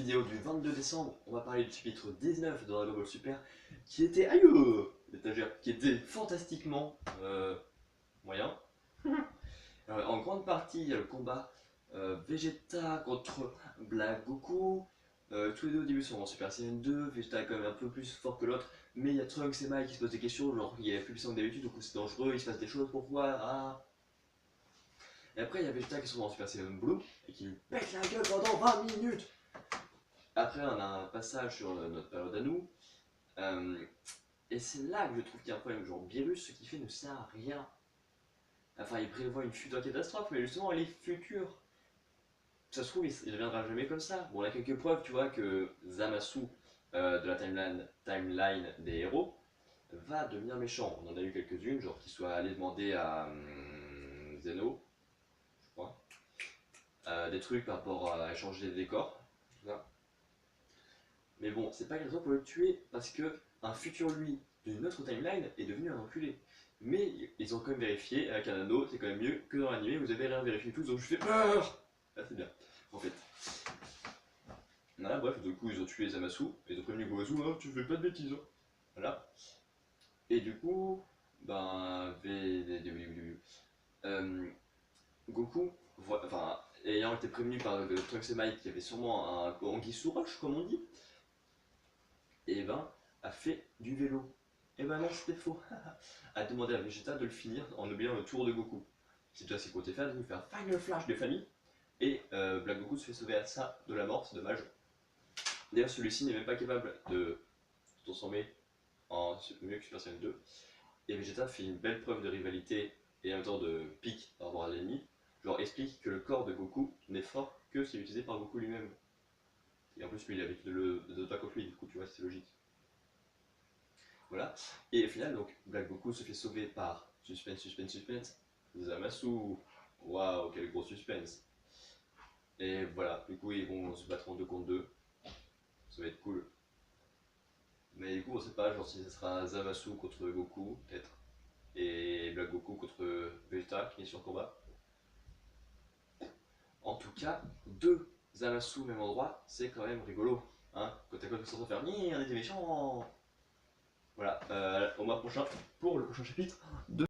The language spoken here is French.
vidéo du 22 décembre, on va parler du chapitre 19 de Dragon Ball Super, qui était, l'étagère, qui était fantastiquement moyen. En grande partie, il y a le combat Vegeta contre Black Goku. Tous les deux au début sont en Super Saiyan 2, Vegeta est quand même un peu plus fort que l'autre, mais il y a Trunks et Mike qui se posent des questions, genre il est plus puissant que d'habitude, donc c'est dangereux, il se passe des choses, pourquoi ah. Et après il y a Vegeta qui se trouve en Super Saiyan Blue, et qui lui pète la gueule pendant 20 minutes. Après on a un passage sur notre période à nous, et c'est là que je trouve qu'il y a un problème, genre Beerus, ce qu'il fait ne sert à rien. Enfin il prévoit une future catastrophe, mais justement elle est future. Ça se trouve, il ne deviendra jamais comme ça. Bon, on a quelques preuves, tu vois, que Zamasu, de la timeline des héros, va devenir méchant. On en a eu quelques-unes, genre qu'il soit allé demander à Zeno, je crois, des trucs par rapport à échanger des décors, tout ça. Mais bon, c'est pas une raison pour le tuer, parce que un futur lui d'une autre timeline est devenu un enculé. Mais ils ont quand même vérifié, avec un anneau, c'est quand même mieux que dans l'animé, vous avez rien vérifié tous, donc je fais peur. Ah, c'est bien, en fait. Voilà, bref, du coup, ils ont tué Zamasu, et ils ont prévenu Gowazu, hein, tu fais pas de bêtises. Hein. Voilà. Et du coup, ben, Goku, enfin, ayant été prévenu par Trunks et Mike, qui avait sûrement un Anguille sous roche, comme on dit, et ben, a fait du vélo. Et ben non, c'était faux. A demandé à Vegeta de le finir en oubliant le tour de Goku. C'est déjà ce qu'il comptait faire, de nous faire Final Flash de famille, et Black Goku se fait sauver à ça de la mort, c'est dommage. D'ailleurs, celui-ci n'est même pas capable de se transformer en mieux que Super Saiyan 2. Et Vegeta fait une belle preuve de rivalité et en même temps de pique par rapport à l'ennemi. Genre explique que le corps de Goku n'est fort que s'il est utilisé par Goku lui-même. Et en plus, lui, il avait de attaques of lui, du coup, tu vois, c'est logique. Voilà. Et au final, donc, Black Goku se fait sauver par suspense, Zamasu. Waouh, quel gros suspense. Et voilà, du coup, ils vont se battre en 2 contre 2. Ça va être cool. Mais du coup, on sait pas, genre si ce sera Zamasu contre Goku, peut-être. Et Black Goku contre Vegeta qui est sur combat. En tout cas, deux Zamasu au même endroit, c'est quand même rigolo. Hein, côte à côte, sans faire ni on était méchants. Voilà, au mois prochain pour le prochain chapitre de